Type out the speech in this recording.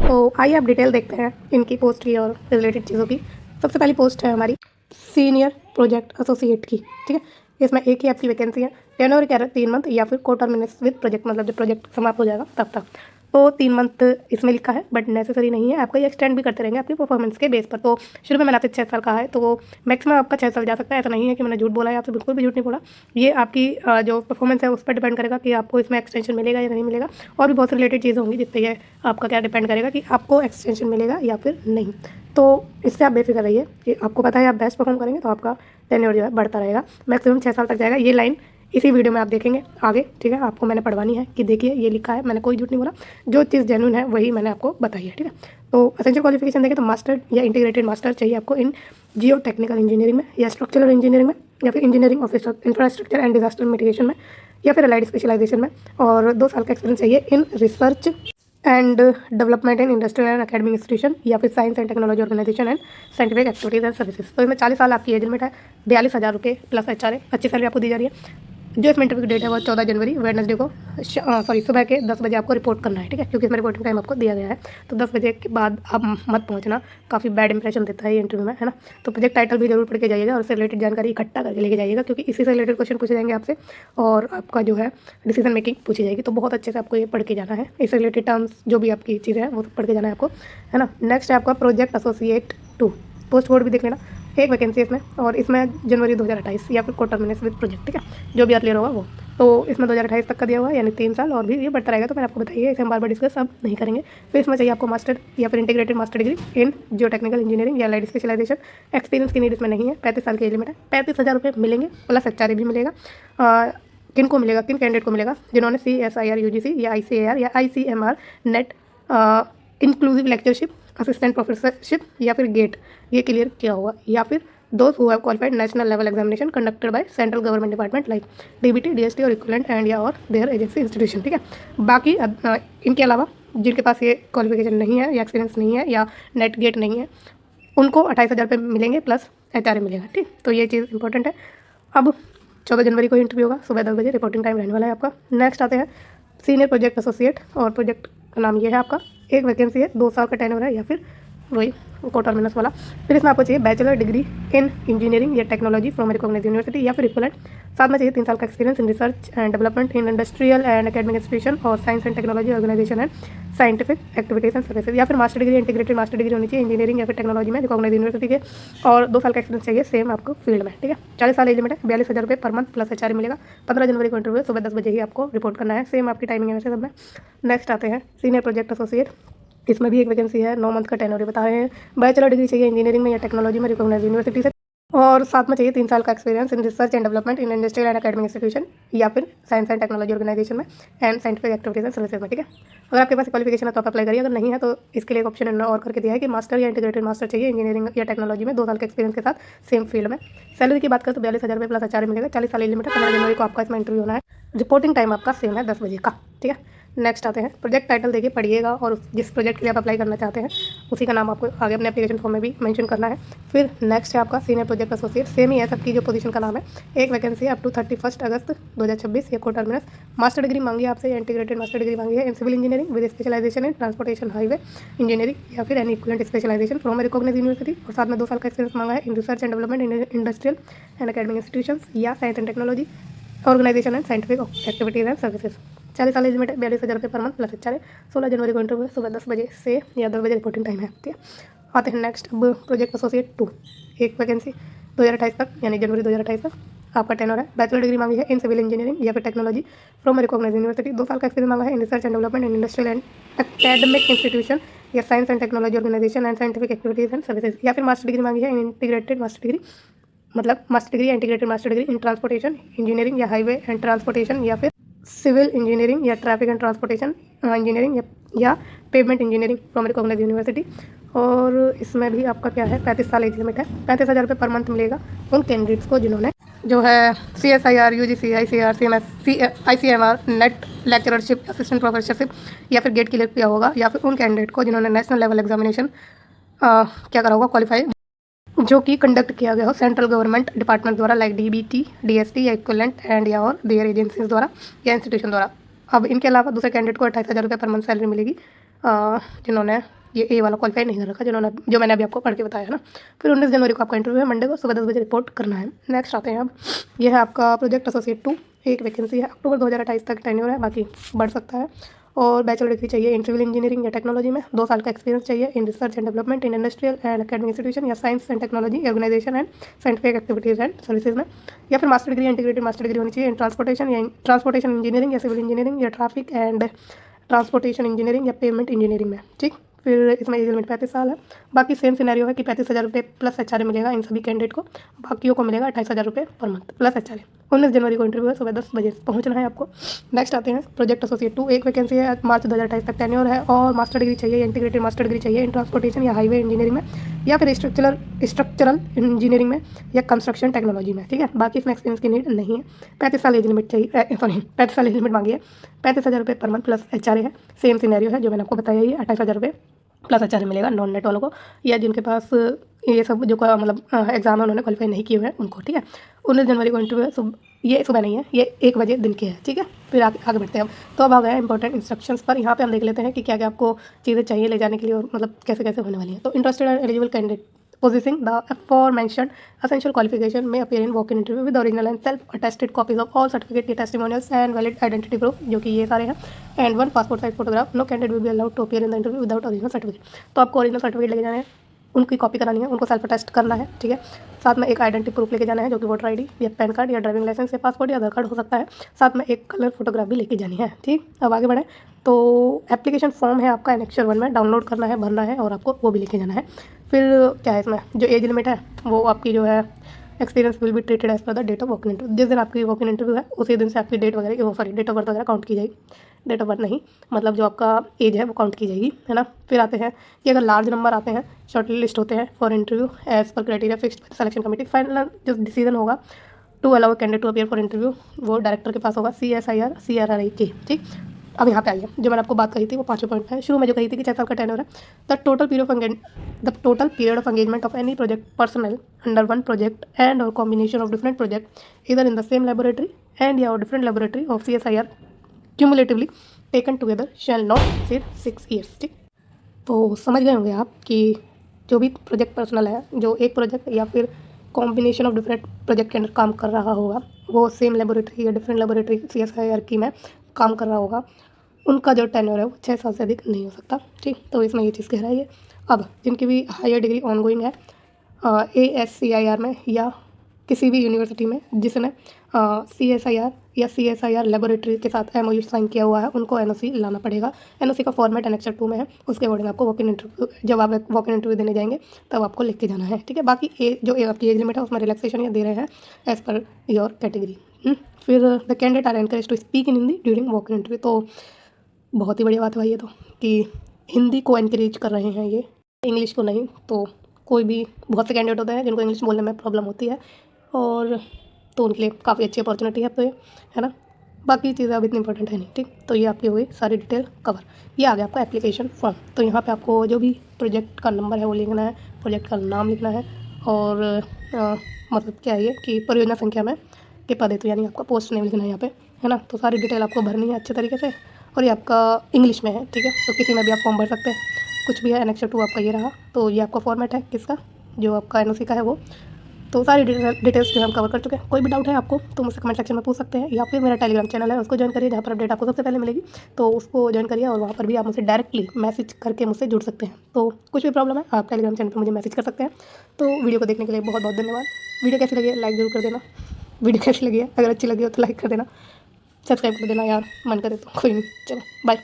तो आइए आप डिटेल देखते हैं इनकी पोस्ट की और रिलेटेड चीज़ों की। सबसे पहली पोस्ट है हमारी सीनियर प्रोजेक्ट एसोसिएट की, ठीक है। इसमें एक ही आपकी वैकेंसी है, टेनोर कह रहे 3 मंथ या फिर क्वार्टर मिनट्स विद प्रोजेक्ट, मतलब जब प्रोजेक्ट समाप्त हो जाएगा तब तक। तो 3 मंथ इसमें लिखा है, बट नेसेसरी नहीं है, आपका ये एक्सटेंड भी करते रहेंगे आपकी परफॉर्मेंस के बेस पर। तो शुरू में मैंने आपसे 6 साल कहा है, तो वो मैक्सिमम आपका 6 साल जा सकता है। ऐसा नहीं है कि मैंने झूठ बोला है, आपसे बिल्कुल भी झूठ नहीं बोला। ये आपकी जो परफॉर्मेंस है उस पर डिपेंड करेगा कि आपको इसमें एक्सटेंशन मिलेगा या नहीं मिलेगा, और भी बहुत सी रिलेटेड चीज़ें होंगी जिस पर ये आपका क्या डिपेंड करेगा कि आपको एक्सटेंशन मिलेगा या फिर नहीं। तो इससे आप बेफिक्र रहिए कि आपको पता है आप बेस्ट परफॉर्म करेंगे तो आपका टेन्योर जो है बढ़ता रहेगा, मैक्सिमम 6 साल तक जाएगा। ये लाइन इसी वीडियो में आप देखेंगे आगे, ठीक है। आपको मैंने पढ़वानी है कि देखिए ये लिखा है, मैंने कोई झूठ नहीं बोला, जो चीज़ जेन्युइन है वही मैंने आपको बताई है, ठीक है। तो एसेंशियल क्वालिफिकेशन देखें तो मास्टर या इंटीग्रेटेड मास्टर चाहिए आपको इन जियो टेक्निकल इंजीनियरिंग में, या स्ट्रक्चरल इंजीनियरिंग में, या फिर engineering of infrastructure and disaster mitigation में, या फिर अलाइड स्पेशलाइजेशन में। और 2 साल का एक्सपीरियंस चाहिए in research and development in industrial and academic institution, या फिर science and technology organisation and scientific activities and services. तो इसमें 40 साल आपकी एज लिमिट है, 42,000 रुपये प्लस HRA, अच्छी सैलरी आपको दी जा रही है। जो इसमें इंटरव्यू की डेट है वो 14 जनवरी वेडनेसडे को सुबह के 10 बजे आपको रिपोर्ट करना है, ठीक है, क्योंकि इसमें रिपोर्टिंग टाइम आपको दिया गया है। तो 10 बजे के बाद आप मत पहुंचना, काफ़ी बैड इंप्रेशन देता है ये इंटरव्यू में, है ना। तो प्रोजेक्ट टाइटल भी जरूर पढ़ के जाइएगा और उससे रिलेटेड जानकारी इकट्ठा करके लेके जाइएगा, क्योंकि इसी से रिलेटेड क्वेश्चन पूछे जाएंगे आपसे, और आपका जो है डिसीजन मेकिंग पूछी जाएगी। तो बहुत अच्छे से आपको ये पढ़ के जाना है, इससे रिलेटेड टर्म्स जो भी आपकी चीज़ें हैं वो पढ़ के जाना है आपको, है ना। नेक्स्ट है आपका प्रोजेक्ट एसोसिएट 2, पोस्ट कोड भी देख लेना, एक वैकेंसी है इसमें, और इसमें जनवरी 2028 या फिर क्वार्टर मिनट्स विद प्रोजेक्ट, ठीक है, जो भी अर्लियर होगा वो। तो इसमें 2028 तक का दिया हुआ है, यानी 3 साल, और भी ये बढ़ता रहेगा। तो मैंने आपको बताइए, इसे हम बार बार डिस्कस अब नहीं करेंगे। फिर इसमें चाहिए आपको मास्टर या फिर इंटीग्रेटेड मास्टर डिग्री इन जियो टेक्निकल इंजीनियरिंग या लाइट स्पेशलाइजेशन। एक्सपीरियंस की नीड इसमें नहीं है, 35 साल की एज लिमिट है, 35,000 रुपये मिलेंगे, प्लस HRA भी मिलेगा। किन को मिलेगा, किन कैंडिडेट को मिलेगा, जिन्होंने CSIR UGC या ICAR या ICMR net inclusive lectureship, assistant professorship या फिर गेट ये क्लियर किया हुआ, या फिर those who have qualified national level examination conducted by central government department like DBT, DST और equivalent and या और their agency institution, ठीक है। बाकी इनके अलावा जिनके पास ये क्वालिफिकेशन नहीं है या एक्सपीरियंस नहीं है या नेट गेट नहीं है, उनको 28,000 रुपये मिलेंगे प्लस HRA मिलेगा, ठीक। तो ये चीज़ इंपॉर्टेंट है। अब 14 जनवरी को इंटरव्यू होगा, सुबह 10 बजे रिपोर्टिंग टाइम रहने वाला है आपका। नेक्स्ट आते हैं सीनियर प्रोजेक्ट एसोसिएट, और प्रोजेक्ट का नाम ये है आपका, एक वैकेंसी है, 2 साल का टेन्योर है, या फिर वही क्वार्टर मिनट्स वाला। फिर इसमें आपको चाहिए बैचलर डिग्री इन इंजीनियरिंग या टेक्नोलॉजी फ्रॉम रिकॉग्नाइज्ड यूनिवर्सिटी या फिर इक्विवेलेंट। साथ में चाहिए 3 साल का experience in research and development in industrial and academic institution और science and technology organisation and scientific activities and services, या फिर master degree integrated master degree होनी चाहिए इंजीनियरिंग या फिर टेक्नोलॉजी में रिकॉग्नाइज्ड यूनिवर्सिटी के, और 2 साल का एक्सपीरियंस चाहिए सेम आपको फील्ड में, ठीक है। 40 साल एज लिमिट है, 42,000 रुपये पर मंथ प्लस HRA मिलेगा। 15 जनवरी को इंटरव्यू, सुबह 10 बजे ही आपको रिपोर्ट करना है, सेम आपकी टाइमिंग है वैसे सब में। नेक्स्ट आते हैं सीनियर प्रोजेक्ट एसोसिएट, इसमें भी एक वैकेंसी है, 9 मंथ का टेन्योर बता रहे हैं। बैचलर डिग्री चाहिए इंजीनियरिंग में या टेक्नोलॉजी में रिकॉग्नाइज्ड यूनिवर्सिटी से, और साथ में चाहिए 3 साल का experience in research and development in industrial and academic institution या फिर साइंस एंड टेक्नोलॉजी ऑर्गेनाइजेशन में and scientific activities and services में, ठीक है। अगर आपके पास क्वालिफिकेशन है तो आप अप्लाई करिए, अगर नहीं है तो इसके लिए एक ऑप्शन इन्होंने और करके दिया है कि मास्टर या इंटीग्रेटेड मास्टर चाहिए इंजीनियरिंग या टेक्नोलॉजी में, 2 साल के एक्सपीरियंस के साथ सेम फील्ड में। सैलरी की बात करें तो 42,000 रुपये प्लस HRA मिलेगा, 40 साल एज लिमिट है, 15 जनवरी को आपका इसमें इंटरव्यू होना है। रिपोर्टिंग टाइम आपका सेम है 10 बजे का, ठीक है। नेक्स्ट आते हैं प्रोजेक्ट टाइटल, देखिए पढ़िएगा, और जिस प्रोजेक्ट के लिए आप अप्लाई करना चाहते हैं उसी का नाम आपको आगे अपने एप्लीकेशन फॉर्म में भी मेंशन करना है। फिर नेक्स्ट है आपका सीनियर प्रोजेक्ट एसोसिएट, सेम ही है सबकी जो पोजीशन का नाम है, एक वैकेंसी है अप टू 31 अगस्त 2026, ये क्वार्टर मिनट्स। मास्टर डिग्री मांगी है आपसे, इंटीग्रेटेड मास्टर डिग्री मांगी है in civil engineering with specialisation in transportation highway engineering या फिर any equivalent specialisation from recognised university, और साथ में 2 साल का एक्सपीरियंस मांगा है in research and development in industrial and academic institution या science and technology organisation and scientific activities and services. 40 साल एज लिमिट है, 42,000 रुपये पर मंथ प्लस HRA। 16 जनवरी को इंटरव्यू, सुबह 10 बजे से या 10 बजे रिपोर्टिंग टाइम है, ठीक है। आते हैं नेक्स्ट अब प्रोजेक्ट एसोसिएट 2, एक वैकेंसी 2028 तक, यानी जनवरी 2028 तक आपका टेन्योर है। बैचलर डिग्री मांगी है इन सिविल इंजीनियरिंग या फिर टेक्नोलॉजी फ्रॉम रिकॉग्नाइज्ड यूनिवर्सिटी, 2 साल का एक्सपीरियंस मांगा है in research and development in industrial and academic institution या science and technology organisation and scientific activities and services, या फिर मास्टर डिग्री मांगी है इन इंटीग्रेटेड मास्टर डिग्री, मतलब मास्टर डिग्री या integrated master degree in transportation engineering या highway and transportation या फिर सिविल इंजीनियरिंग या ट्रैफिक एंड ट्रांसपोर्टेशन इंजीनियरिंग या pavement engineering from recognised university. और इसमें भी आपका क्या है, 35 साल एज लिमिट है, 35,000 रुपये पर मंथ मिलेगा उन कैंडिडेट्स को जिन्होंने जो है CSIR UGC ICAR CMS ICMR net lectureship assistant professorship या फिर गेट क्लियर किया होगा, या फिर उन कैंडिडेट को जिन्होंने नेशनल लेवल एग्जामिनेशन क्या करा होगा क्वालिफाई, जो कि कंडक्ट किया गया हो सेंट्रल गवर्नमेंट डिपार्टमेंट द्वारा लाइक DBT DST या इक्विवेलेंट एंड या और देयर एजेंसीज द्वारा या इंस्टीट्यूशन द्वारा। अब इनके अलावा दूसरे कैंडिडेट को 28,000 रुपये पर मंथ सैलरी मिलेगी जिन्होंने ये ए वाला क्वालिफाई नहीं कर रखा जो मैंने अभी आपको पढ़ के बताया है ना। फिर 19 जनवरी को आपका इंटरव्यू है, मंडे को सुबह 10 बजे रिपोर्ट करना है। नेक्स्ट आते हैं अब, ये है आपका प्रोजेक्ट एसोसिएट 2, एक वैकेंसी है, अक्टूबर 2028 तक टेन्योर है, बाकी बढ़ सकता है। और बैचलर डिग्री चाहिए इन सिविल इंजीनियरिंग या टेक्नोलॉजी में, 2 साल का एक्सपीरियंस चाहिए in research and development in industrial and academic institution या science and technology organisation and scientific activities and services में, या फिर master degree integrated master degree होनी चाहिए इन ट्रांसपोर्टेशन इंजीनियरिंग या सिविल इंजीनियरिंग या ट्रैफिक एंड ट्रांसपोर्टेशन इंजीनियरिंग या pavement engineering में, ठीक। फिर इसमें एज लिमिट 35 साल है। बाकी सेम सिनेरियो है कि 35,000 रुपये प्लस HRA मिलेगा इन सभी कैंडिडेट को, बाकियों को मिलेगा 28,000 रुपये पर मंथ प्लस HRA। 19 जनवरी को इंटरव्यू है, सुबह 10 बजे पहुंचना है आपको। नेक्स्ट आते हैं प्रोजेक्ट एसोसिएट 2, एक वैकेंसी है, मार्च 2028 तक टेन्योर है, और मास्टर डिग्री चाहिए, इंटीग्रेटेड मास्टर डिग्री चाहिए इन ट्रांसपोर्टेशन या हाईवे इंजीनियरिंग में, या फिर स्ट्रक्चरल इंजीनियरिंग में या कंस्ट्रक्शन टेक्नोलॉजी में, ठीक है। बाकी इसमें एक्सपीरियंस की नीड नहीं है। 35 साल एज लिमिट चाहिए, 35 साल एज लिमिट मांगी है, 35,000 रुपये पर मंथ प्लस HRA है। सेम सिनेरियो है जो मैंने आपको बताया, ये 28,000 रुपये प्लस HRA मिलेगा नॉन नेट वालों को, या जिनके पास ये सब जो मतलब एग्जाम है उन्होंने क्वालिफाई नहीं किए हुए हैं उनको, ठीक है। 19 जनवरी को इंटरव्यू है, ये सुबह नहीं है, ये 1 बजे दिन के है, ठीक है। फिर आगे बढ़ते हैं अब। तो अब आ गए इंपॉर्टेंट इंस्ट्रक्शंस पर। यहाँ पे हम देख लेते हैं कि क्या क्या आपको चीज़ें चाहिए ले जाने के लिए और मतलब कैसे कैसे होने वाली हैं। तो interested and eligible candidate possessing the aforementioned essential qualification may appear in walk-in interview with original and self-attested copies of all certificate, testimonials and valid identity proof, जो कि ये सारे हैं, and 1 passport size photograph. No candidate will be allowed to appear in the interview without original certificate. तो आपको original certificate लेके जाने हैं, उनकी कॉपी करानी है, उनको सेल्फ अटेस्ट करना है, ठीक है। साथ में एक आइडेंटिटी प्रूफ लेके जाना है, जो कि वोटर ID या पैन कार्ड या ड्राइविंग लाइसेंस या पासपोर्ट या आधार कार्ड हो सकता है। साथ में एक कलर फोटोग्राफ भी लेके जानी है, ठीक। अब आगे बढ़ें तो एप्लीकेशन फॉर्म है आपका एनेक्चर 1 में, डाउनलोड करना है, भरना है, और आपको वो भी लेके जाना है। फिर क्या है इसमें, जो एज लिमिट है वो आपकी जो है experience will be treated as per the date of walk in interview. जिस दिन आपकी वॉक इन इंटरव्यू है उसी दिन से आपकी डेट ऑफ बर्थ वगैरह काउंट की जाएगी। डेट ऑफ बर्थ नहीं, मतलब जो आपका एज है वो काउंट की जाएगी, है ना। फिर आते हैं कि अगर लार्ज नंबर आते हैं, शॉर्ट लिस्ट होते हैं for interview as per criteria fixed by selection committee, final जो डिसीजन होगा to allow candidate to appear for interview वो डायरेक्टर के पास होगा, CSIR CRRI के, ठीक। अब यहाँ पे आइए, जो मैंने आपको बात कही थी वो 5वें पॉइंट है, शुरू में जो कही थी कि 6 साल का टेन्योर है। The total period of engagement of any project personnel under one project and और combination of different project either in the same laboratory and या different laboratory of CSIR cumulatively taken together shall not exceed 6 years, ठीक। तो समझ गए होंगे आप कि जो भी प्रोजेक्ट पर्सनल है, जो एक प्रोजेक्ट या फिर कॉम्बिनेशन ऑफ डिफरेंट प्रोजेक्ट के अंदर काम कर रहा होगा, वो सेम लेबोरेटरी या डिफरेंट लेबोरेटरी CSIR की में काम कर रहा होगा, उनका जो टेन्योर है वो 6 साल से अधिक नहीं हो सकता, ठीक। तो इसमें ये चीज़ कह रहा है ये। अब जिनकी भी हायर डिग्री ऑनगोइंग है ASCIR में या किसी भी यूनिवर्सिटी में जिसने CSIR या CSIR लेबोरेटरी के साथ MOU साइन किया हुआ है, उनको NOC लाना पड़ेगा। NOC का फॉर्मेट एनेक्चर 2 में है, उसके अकॉर्डिंग आपको वॉक इन इंटरव्यू, जब आप वॉक इन इंटरव्यू देने जाएंगे तब आपको लिख के जाना है, ठीक है। बाकी जो आपकी एज लिमिट है उसमें रिलैक्सेशन ये दे रहे हैं एज पर योर कैटेगरी। फिर the candidate are encourage to speak in Hindi during walk in interview. तो बहुत ही बढ़िया बात है भाई ये तो, कि हिंदी को एनकरेज कर रहे हैं ये, इंग्लिश को नहीं। तो कोई भी बहुत से कैंडिडेट होते हैं जिनको इंग्लिश बोलने में प्रॉब्लम होती है, और तो उनके लिए काफ़ी अच्छी अपॉर्चुनिटी है, तो ये है ना। बाकी चीज़ें अब इतनी इंपॉर्टेंट है नहीं, ठीक। तो ये आपकी हुई सारी डिटेल कवर। ये आ गया आपका एप्लीकेशन फॉर्म। तो यहाँ पे आपको जो भी प्रोजेक्ट का नंबर है वो लिखना है, प्रोजेक्ट का नाम लिखना है, और मतलब क्या है ये कि परियोजना संख्या में के पद है, तो यानी आपका पोस्ट नेम लिखना है यहाँ पे, है ना। तो सारी डिटेल आपको भरनी है अच्छे तरीके से, और ये आपका इंग्लिश में है, ठीक है। तो किसी में भी आप फॉर्म भर सकते हैं, कुछ भी है। एनेक्चर 2 आपका ये रहा। तो ये आपका फॉर्मेट है किसका, जो आपका NOC का है वो। तो सारी डिटेल्स जो हम कवर कर चुके हैं। कोई भी डाउट है आपको तो मुझसे कमेंट सेक्शन में पूछ सकते हैं, या फिर मेरा टेलीग्राम चैनल है उसको ज्वाइन करिए, जहाँ पर अपडेट आपको सबसे पहले मिलेगी। तो उसको ज्वाइन करिए, और वहाँ पर भी आप मुझसे डायरेक्टली मैसेज करके मुझसे जुड़ सकते हैं। तो कुछ भी प्रॉब्लम है आप टेलीग्राम चैनल पर मुझे मैसेज कर सकते हैं। तो वीडियो को देखने के लिए बहुत बहुत धन्यवाद। वीडियो कैसी लगी है लाइक जरूर कर देना। वीडियो कैसी लगी है, अगर अच्छी लगी हो तो लाइक कर देना, सब्सक्राइब कर देना यार, मन करे तो। कोई नहीं, चलो बाय।